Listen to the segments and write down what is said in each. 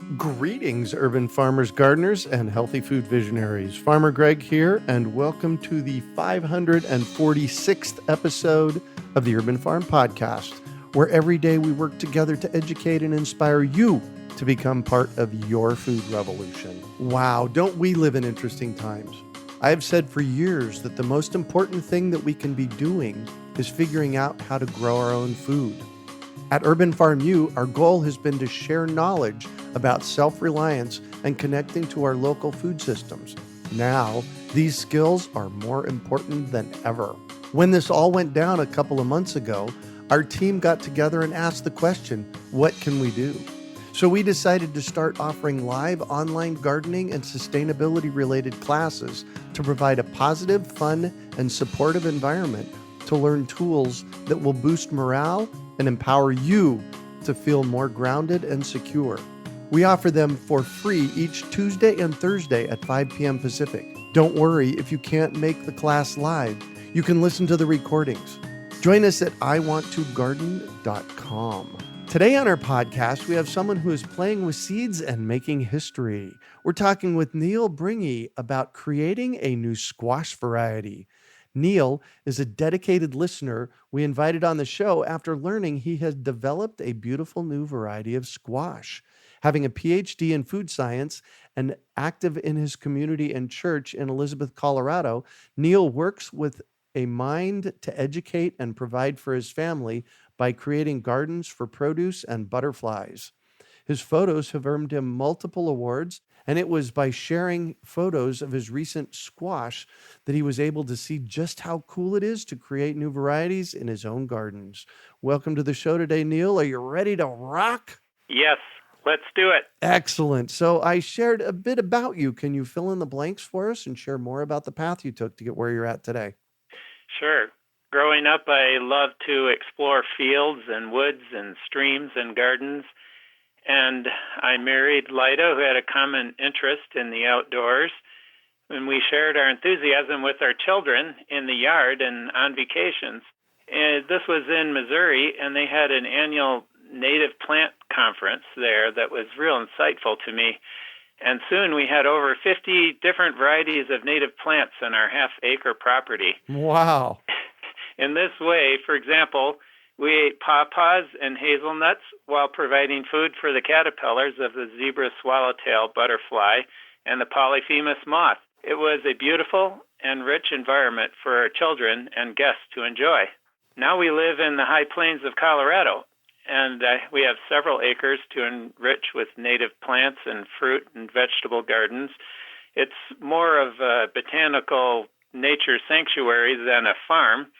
Greetings, urban farmers, gardeners, and healthy food visionaries. Farmer Greg here, and welcome to the 546th episode of the Urban Farm Podcast, where every day we work together to educate and inspire you to become part of your food revolution. Wow, don't we live in interesting times? I have said for years that the most important thing that we can be doing is figuring out how to grow our own food. At Urban Farm U, our goal has been to share knowledge about self-reliance and connecting to our local food systems. Now, these skills are more important than ever. When this all went down a couple of months ago, our team got together and asked the question, what can we do? So we decided to start offering live online gardening and sustainability-related classes to provide a positive, fun, and supportive environment to learn tools that will boost morale and empower you to feel more grounded and secure. We offer them for free each Tuesday and Thursday at 5 p.m. Pacific. Don't worry if you can't make the class live. You can listen to the recordings. Join us at iwanttogarden.com. Today on our podcast, we have someone who is playing with seeds and making history. We're talking with Neal Bringe about creating a new squash variety. Neal is a dedicated listener we invited on the show after learning he has developed a beautiful new variety of squash. Having a PhD in food science and active in his community and church in Elizabeth, Colorado, Neal works with a mind to educate and provide for his family by creating gardens for produce and butterflies. His photos have earned him multiple awards, and it was by sharing photos of his recent squash that he was able to see just how cool it is to create new varieties in his own gardens. Welcome to the show today, Neal. Are you ready to rock? Yes, let's do it. Excellent. So I shared a bit about you. Can you fill in the blanks for us and share more about the path you took to get where you're at today? Sure. Growing up, I loved to explore fields and woods and streams and gardens. And I married Lyda, who had a common interest in the outdoors. And we shared our enthusiasm with our children in the yard and on vacations. And this was in Missouri, and they had an annual native plant conference there that was real insightful to me. And soon we had over 50 different varieties of native plants on our half-acre property. Wow. In this way, for example, we ate pawpaws and hazelnuts while providing food for the caterpillars of the zebra swallowtail butterfly and the polyphemus moth. It was a beautiful and rich environment for our children and guests to enjoy. Now we live in the high plains of Colorado, and we have several acres to enrich with native plants and fruit and vegetable gardens. It's more of a botanical nature sanctuary than a farm,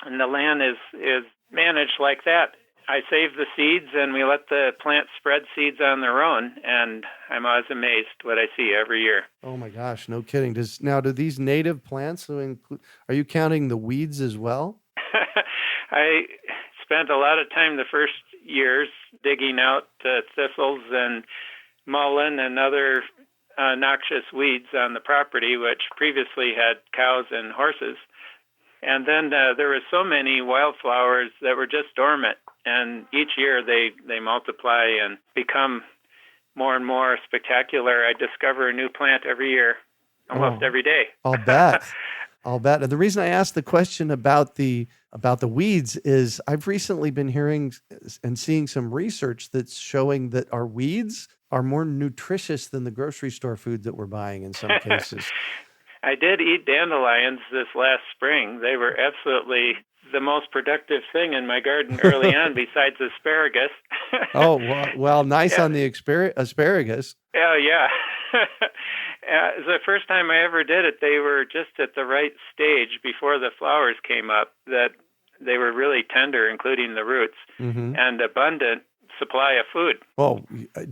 and the land is managed like that. I save the seeds, and we let the plants spread seeds on their own, and I'm always amazed what I see every year. Oh my gosh, no kidding. Do these native plants include, are you counting the weeds as well? I spent a lot of time the first years digging out thistles and mullein and other noxious weeds on the property, which previously had cows and horses. And then there were so many wildflowers that were just dormant, and each year they multiply and become more and more spectacular. I discover a new plant every year, almost every day. I'll bet. And the reason I asked the question about the weeds is I've recently been hearing and seeing some research that's showing that our weeds are more nutritious than the grocery store food that we're buying in some cases. I did eat dandelions this last spring. They were absolutely the most productive thing in my garden early on, besides asparagus. Oh, well, nice on the asparagus. Oh, yeah. The first time I ever did it, they were just at the right stage before the flowers came up, that they were really tender, including the roots, and abundant supply of food. Well,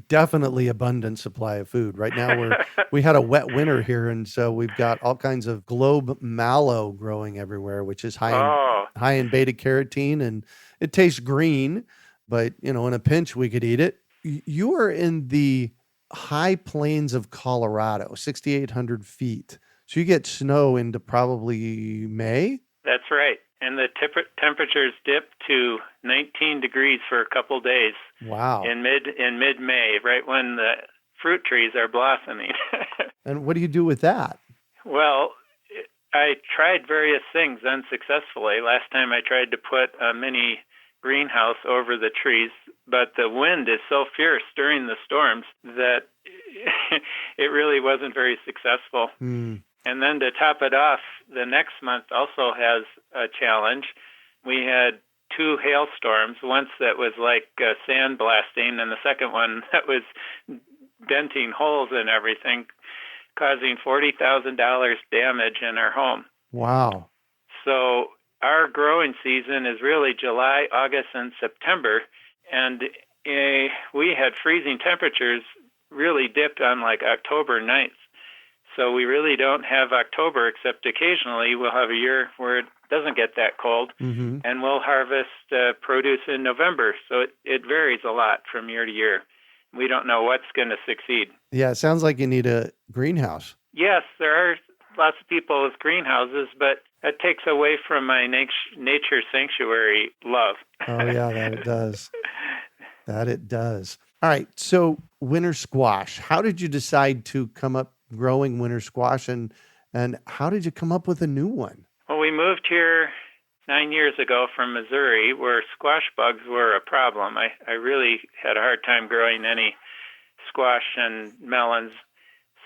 definitely abundant supply of food. Right now we had a wet winter here, and so we've got all kinds of globe mallow growing everywhere, which is high in beta carotene, and it tastes green, but in a pinch we could eat it. You are in the high plains of Colorado, 6,800 feet. So you get snow into probably May? That's right. And the temperatures dipped to 19 degrees for a couple days. Wow. In mid-May, right when the fruit trees are blossoming. And what do you do with that? Well, I tried various things unsuccessfully. Last time I tried to put a mini greenhouse over the trees, but the wind is so fierce during the storms that it really wasn't very successful. And then to top it off, the next month also has a challenge. We had 2 hailstorms, once that was like sandblasting, and the second one that was denting holes and everything, causing $40,000 damage in our home. Wow. So our growing season is really July, August, and September, and we had freezing temperatures really dipped on like October 9th. So we really don't have October, except occasionally we'll have a year where it doesn't get that cold, and we'll harvest produce in November. So it varies a lot from year to year. We don't know what's going to succeed. Yeah, it sounds like you need a greenhouse. Yes, there are lots of people with greenhouses, but that takes away from my nature sanctuary love. Oh, yeah, that it does. That it does. All right, so winter squash. How did you decide to come up growing winter squash, and how did you come up with a new one? Well, we moved here 9 years ago from Missouri, where squash bugs were a problem. I really had a hard time growing any squash and melons,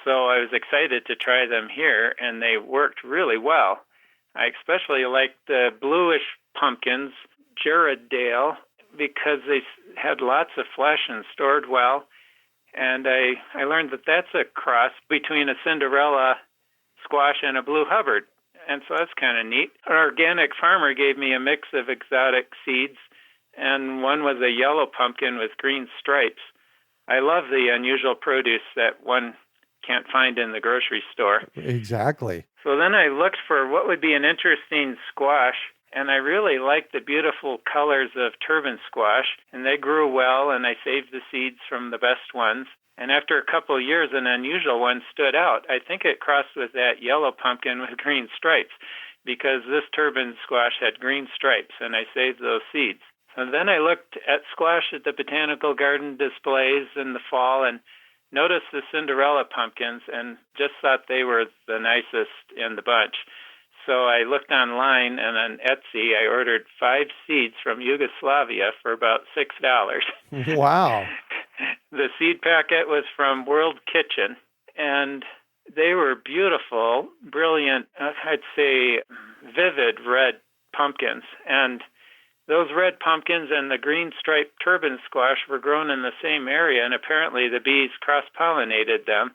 so I was excited to try them here, and they worked really well. I especially liked the bluish pumpkins, Gerarddale, because they had lots of flesh and stored well. And I learned that that's a cross between a Cinderella squash and a Blue Hubbard. And so that's kind of neat. An organic farmer gave me a mix of exotic seeds, and one was a yellow pumpkin with green stripes. I love the unusual produce that one can't find in the grocery store. Exactly. So then I looked for what would be an interesting squash, and I really liked the beautiful colors of turban squash, and they grew well, and I saved the seeds from the best ones. And after a couple of years, an unusual one stood out. I think it crossed with that yellow pumpkin with green stripes, because this turban squash had green stripes, and I saved those seeds. And then I looked at squash at the botanical garden displays in the fall and noticed the Cinderella pumpkins and just thought they were the nicest in the bunch. So I looked online, and on Etsy, I ordered 5 seeds from Yugoslavia for about $6. Wow. The seed packet was from World Kitchen, and they were beautiful, brilliant, I'd say vivid red pumpkins. And those red pumpkins and the green striped turban squash were grown in the same area, and apparently the bees cross-pollinated them,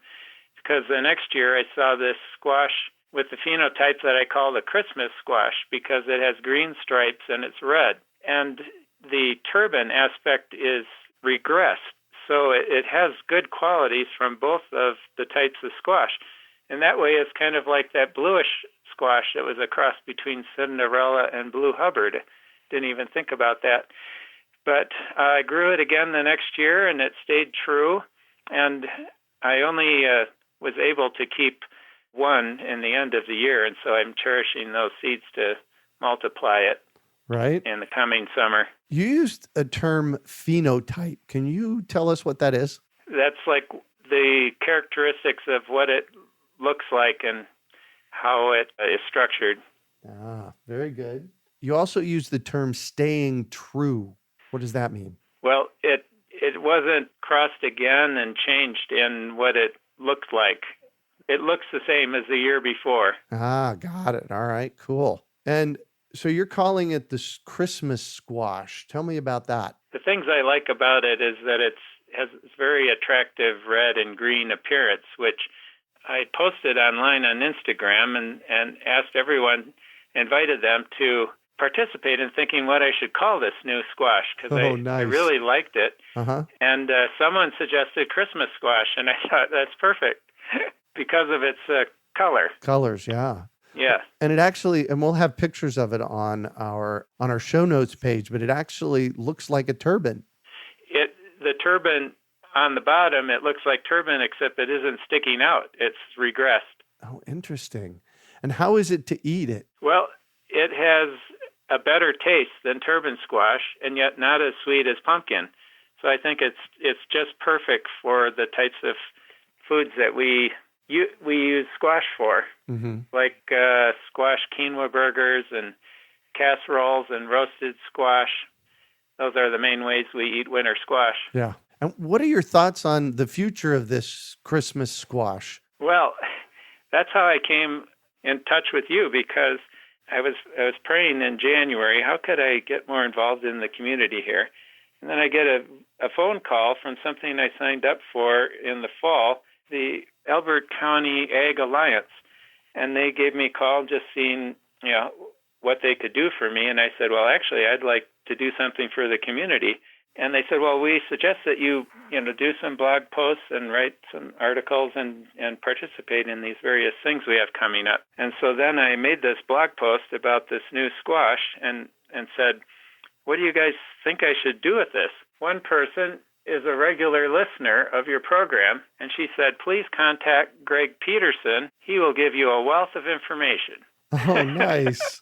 because the next year I saw this squash with the phenotype that I call the Christmas squash, because it has green stripes and it's red. And the turban aspect is regressed, so it has good qualities from both of the types of squash. And that way it's kind of like that bluish squash that was a cross between Cinderella and Blue Hubbard. Didn't even think about that. But I grew it again the next year, and it stayed true. And I only was able to keep one in the end of the year, and so I'm cherishing those seeds to multiply it right in the coming summer. You used a term phenotype. Can you tell us what that is? That's like the characteristics of what it looks like and how it is structured. Ah, very good. You also use the term staying true. What does that mean? Well, it wasn't crossed again and changed in what it looked like. It looks the same as the year before. Ah, got it. All right, cool. And so you're calling it this Christmas squash. Tell me about that. The things I like about it is that it has very attractive red and green appearance, which I posted online on Instagram and asked everyone, invited them to participate in thinking what I should call this new squash, because nice. I really liked it. Uh-huh. And someone suggested Christmas squash, and I thought that's perfect because of its color. Colors, yeah. Yeah. And it actually, and we'll have pictures of it on our show notes page, but it actually looks like a turban. The turban on the bottom, it looks like turban, except it isn't sticking out. It's regressed. Oh, interesting. And how is it to eat it? Well, it has a better taste than turban squash, and yet not as sweet as pumpkin. So I think it's just perfect for the types of foods that we use squash for, like squash quinoa burgers and casseroles and roasted squash. Those are the main ways we eat winter squash. Yeah. And what are your thoughts on the future of this Christmas squash? Well, that's how I came in touch with you, because I was praying in January, how could I get more involved in the community here? And then I get a phone call from something I signed up for in the fall, the Elbert County Ag Alliance. And they gave me a call just seeing, what they could do for me. And I said, well, actually, I'd like to do something for the community. And they said, well, we suggest that you do some blog posts and write some articles and participate in these various things we have coming up. And so then I made this blog post about this new squash and said, what do you guys think I should do with this? One person is a regular listener of your program, and she said, please contact Greg Peterson. He will give you a wealth of information. Oh, nice.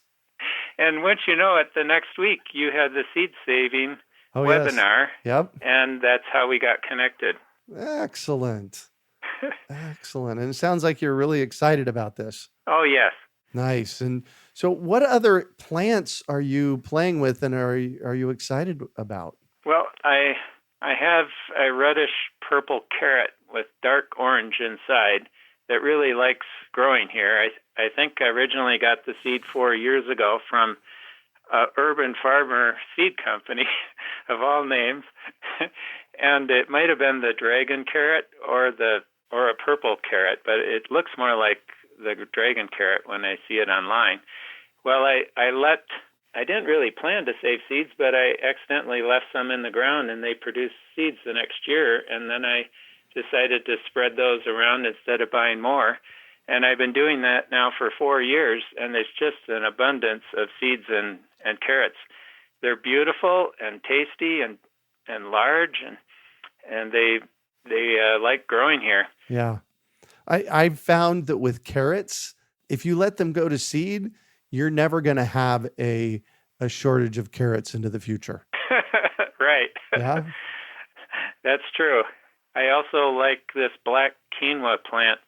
And once you know it, the next week you had the seed saving webinar. Yes. Yep. And that's how we got connected. Excellent. Excellent. And it sounds like you're really excited about this. Oh, yes. Nice. And so what other plants are you playing with and are you excited about? Well, I have a reddish purple carrot with dark orange inside that really likes growing here. I think I originally got the seed 4 years ago from Urban Farmer Seed Company, of all names, and it might have been the dragon carrot or a purple carrot, but it looks more like the dragon carrot when I see it online. Well, I didn't really plan to save seeds, but I accidentally left some in the ground, and they produced seeds the next year, and then I decided to spread those around instead of buying more. And I've been doing that now for 4 years, and there's just an abundance of seeds and carrots. They're beautiful and tasty and large, and they like growing here. Yeah. I've found that with carrots, if you let them go to seed, you're never going to have a shortage of carrots into the future. Right. Yeah. That's true. I also like this black quinoa plant.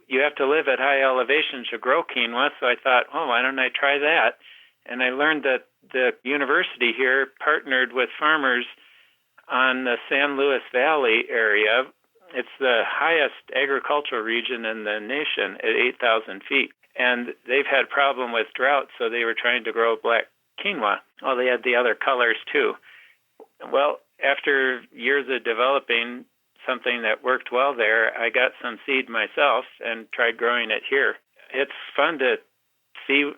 You have to live at high elevation to grow quinoa, so I thought, why don't I try that? And I learned that the university here partnered with farmers on the San Luis Valley area. It's the highest agricultural region in the nation at 8,000 feet. And they've had problem with drought, so they were trying to grow black quinoa. Well, they had the other colors too. Well, after years of developing something that worked well there, I got some seed myself and tried growing it here. It's fun to see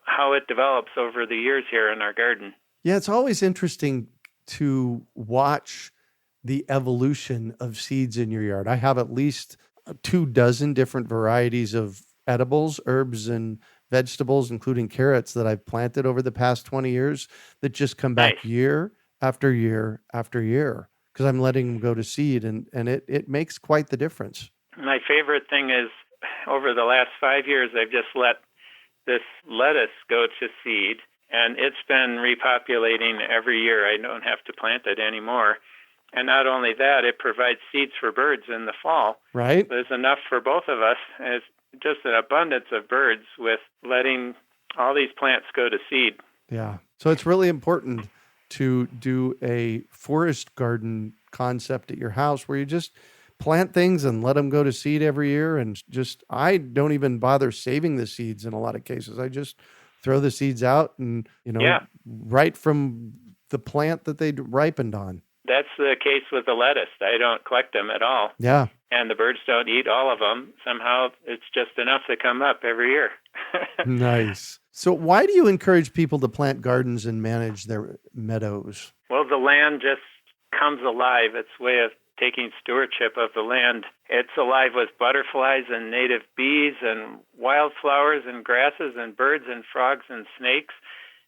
how it develops over the years here in our garden. Yeah, it's always interesting to watch the evolution of seeds in your yard. I have at least 24 different varieties of edibles, herbs, and vegetables, including carrots, that I've planted over the past 20 years that just come back year after year after year because I'm letting them go to seed, and it makes quite the difference. My favorite thing is over the last 5 years, I've just let this lettuce go to seed, and it's been repopulating every year. I don't have to plant it anymore. And not only that, it provides seeds for birds in the fall. Right. There's enough for both of us. It's just an abundance of birds with letting all these plants go to seed. Yeah. So it's really important to do a forest garden concept at your house where you just plant things and let them go to seed every year. And I don't even bother saving the seeds in a lot of cases. I just throw the seeds out and, right from the plant that they ripened on. That's the case with the lettuce. I don't collect them at all. Yeah. And the birds don't eat all of them. Somehow it's just enough to come up every year. Nice. So why do you encourage people to plant gardens and manage their meadows? Well, the land just comes alive. It's a way of taking stewardship of the land. It's alive with butterflies and native bees and wildflowers and grasses and birds and frogs and snakes.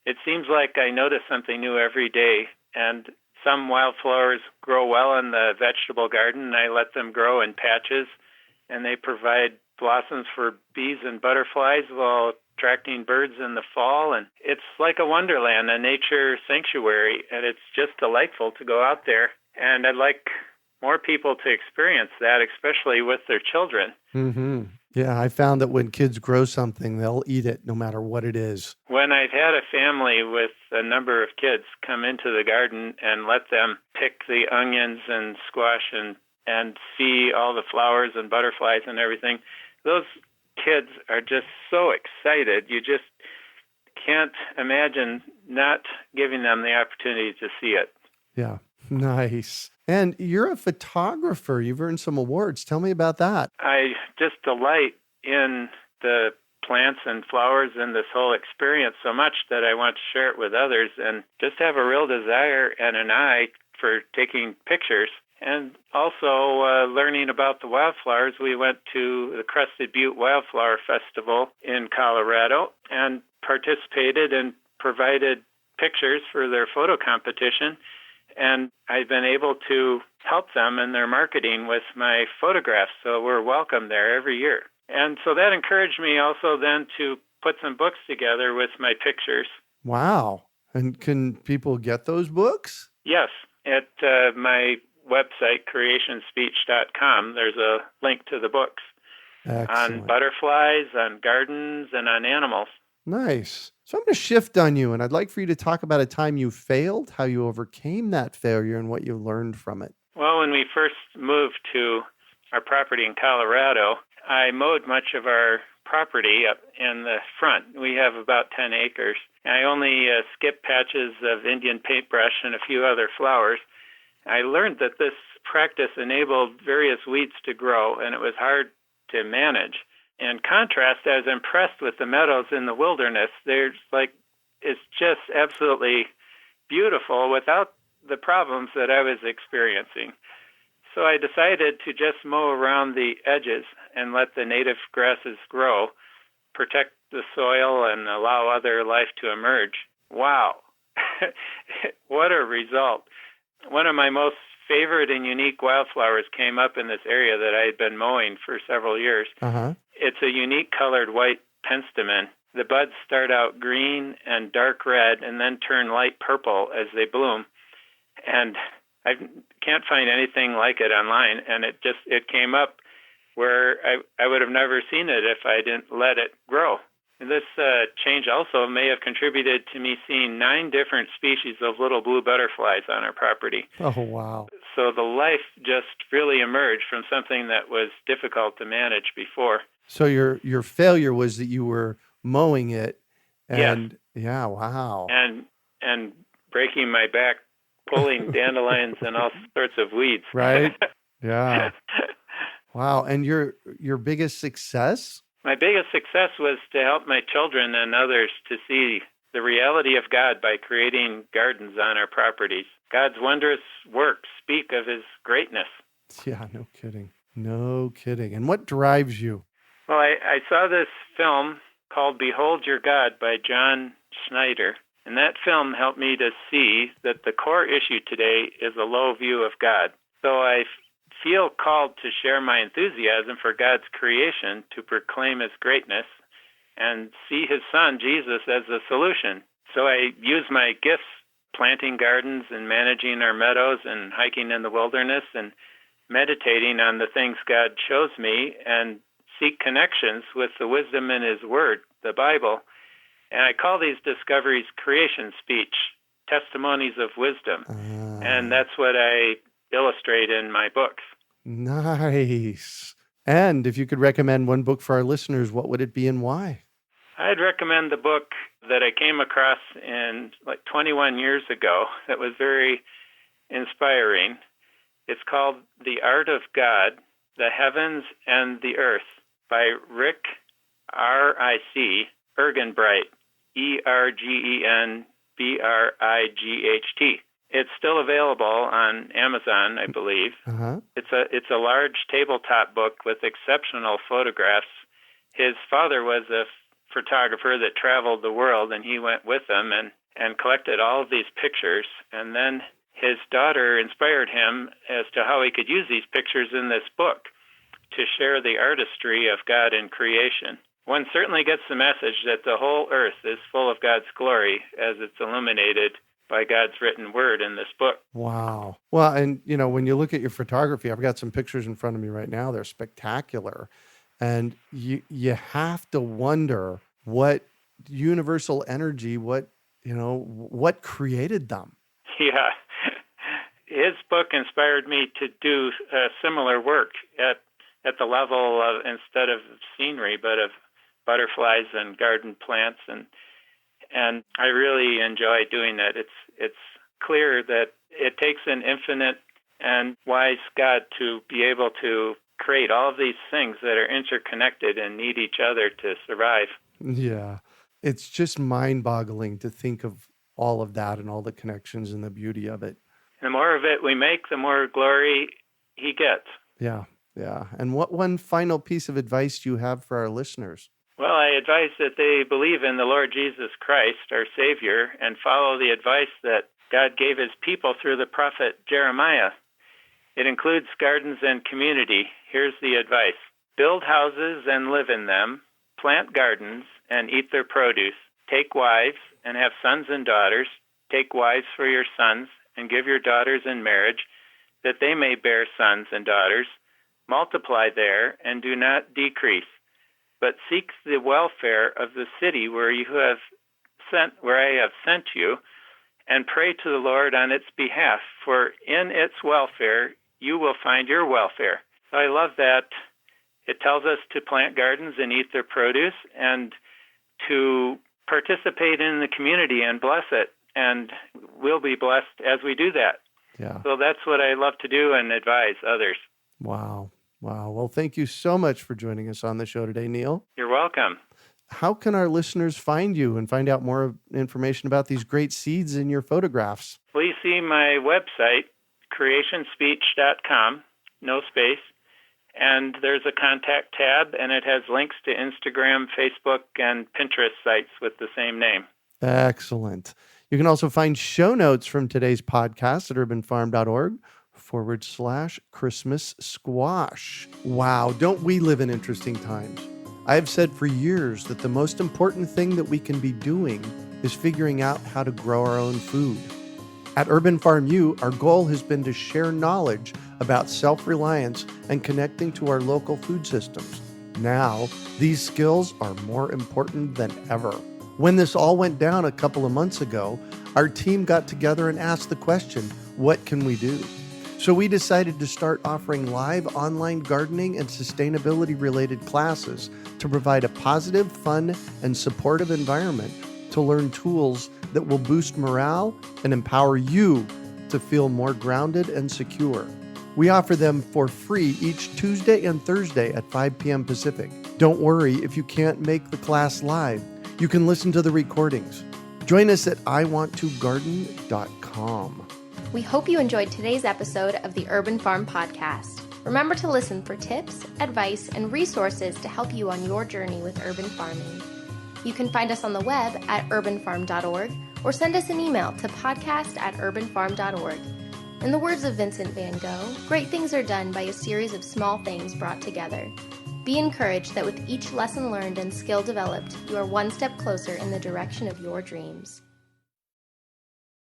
It seems like I notice something new every day, and some wildflowers grow well in the vegetable garden, and I let them grow in patches, and they provide blossoms for bees and butterflies, while attracting birds in the fall. And it's like a wonderland, a nature sanctuary, and it's just delightful to go out there. And I'd like more people to experience that, especially with their children. Mm-hmm. Yeah, I found that when kids grow something, they'll eat it no matter what it is. When I've had a family with a number of kids come into the garden and let them pick the onions and squash and see all the flowers and butterflies and everything, those kids are just so excited. You just can't imagine not giving them the opportunity to see it. Yeah, nice. And you're a photographer. You've earned some awards. Tell me about that. I just delight in the plants and flowers and this whole experience so much that I want to share it with others, and just have a real desire and an eye for taking pictures. And also learning about the wildflowers. We went to the Crested Butte Wildflower Festival in Colorado and participated and provided pictures for their photo competition. And I've been able to help them in their marketing with my photographs, so we're welcome there every year. And so that encouraged me also then to put some books together with my pictures. Wow. And can people get those books? Yes, at my website, creationspeech.com, there's a link to the books. Excellent. On butterflies, on gardens, and on animals. Nice. So I'm going to shift on you, and I'd like for you to talk about a time you failed, how you overcame that failure, and what you learned from it. Well, when we first moved to our property in Colorado, I mowed much of our property up in the front. We have about 10 acres. And I only skipped patches of Indian paintbrush and a few other flowers. I learned that this practice enabled various weeds to grow, and it was hard to manage. In contrast, I was impressed with the meadows in the wilderness. It's just absolutely beautiful without the problems that I was experiencing. So I decided to just mow around the edges and let the native grasses grow, protect the soil, and allow other life to emerge. Wow, what a result. One of my most favorite and unique wildflowers came up in this area that I had been mowing for several years. Uh-huh. It's a unique colored white penstemon. The buds start out green and dark red and then turn light purple as they bloom. And I can't find anything like it online, and it came up where I would have never seen it if I didn't let it grow. And this change also may have contributed to me seeing 9 different species of little blue butterflies on our property. Oh, wow. So the life just really emerged from something that was difficult to manage before. So your failure was that you were mowing it, and yes. Yeah, wow. And breaking my back, pulling dandelions and all sorts of weeds. Right? Yeah. Wow. And your biggest success? My biggest success was to help my children and others to see the reality of God by creating gardens on our properties. God's wondrous works speak of his greatness. Yeah, no kidding. No kidding. And what drives you? Well, I saw this film called Behold Your God by John Schneider, and that film helped me to see that the core issue today is a low view of God. So I feel called to share my enthusiasm for God's creation, to proclaim his greatness, and see his son, Jesus, as the solution. So I use my gifts, planting gardens and managing our meadows and hiking in the wilderness and meditating on the things God shows me, and seek connections with the wisdom in his word, the Bible. And I call these discoveries creation speech, testimonies of wisdom. And that's what I illustrate in my books. Nice. And if you could recommend one book for our listeners, what would it be and why? I'd recommend the book that I came across in 21 years ago that was very inspiring. It's called The Art of God, The Heavens and the Earth by Rick, R-I-C, Ergenbright, E-R-G-E-N-B-R-I-G-H-T. It's still available on Amazon, I believe. Uh-huh. It's a large tabletop book with exceptional photographs. His father was a photographer that traveled the world, and he went with them and collected all of these pictures. And then his daughter inspired him as to how he could use these pictures in this book to share the artistry of God in creation. one certainly gets the message that the whole earth is full of God's glory as it's illuminated by God's written word in this book. Wow. Well, and when you look at your photography, I've got some pictures in front of me right now. They're spectacular. And you have to wonder what universal energy, what created them. Yeah. His book inspired me to do similar work at the level of, instead of scenery, but of butterflies and garden plants, and I really enjoy doing that. It's clear that it takes an infinite and wise God to be able to create all of these things that are interconnected and need each other to survive. Yeah. It's just mind-boggling to think of all of that and all the connections and the beauty of it. The more of it we make, the more glory he gets. Yeah. Yeah. And what one final piece of advice do you have for our listeners? Well, I advise that they believe in the Lord Jesus Christ, our Savior, and follow the advice that God gave his people through the prophet Jeremiah. It includes gardens and community. Here's the advice. Build houses and live in them. Plant gardens and eat their produce. Take wives and have sons and daughters. Take wives for your sons and give your daughters in marriage, that they may bear sons and daughters. Multiply there and do not decrease, but seek the welfare of the city where I have sent you, and pray to the Lord on its behalf, for in its welfare you will find your welfare. So I love that. It tells us to plant gardens and eat their produce, and to participate in the community and bless it, and we'll be blessed as we do that. Yeah. So that's what I love to do and advise others. Wow. Well, thank you so much for joining us on the show today, Neal. You're welcome. How can our listeners find you and find out more information about these great seeds in your photographs? Please see my website, creationspeech.com, no space, and there's a contact tab, and it has links to Instagram, Facebook, and Pinterest sites with the same name. Excellent. You can also find show notes from today's podcast at urbanfarm.org/Christmas squash. Wow, don't we live in interesting times? I have said for years that the most important thing that we can be doing is figuring out how to grow our own food. At Urban Farm U, our goal has been to share knowledge about self-reliance and connecting to our local food systems. Now, these skills are more important than ever. When this all went down a couple of months ago, our team got together and asked the question, what can we do? So we decided to start offering live online gardening and sustainability-related classes to provide a positive, fun, and supportive environment to learn tools that will boost morale and empower you to feel more grounded and secure. We offer them for free each Tuesday and Thursday at 5 p.m. Pacific. Don't worry if you can't make the class live. You can listen to the recordings. Join us at iwanttogarden.com. We hope you enjoyed today's episode of the Urban Farm Podcast. Remember to listen for tips, advice, and resources to help you on your journey with urban farming. You can find us on the web at urbanfarm.org or send us an email to podcast@urbanfarm.org. In the words of Vincent van Gogh, great things are done by a series of small things brought together. Be encouraged that with each lesson learned and skill developed, you are one step closer in the direction of your dreams.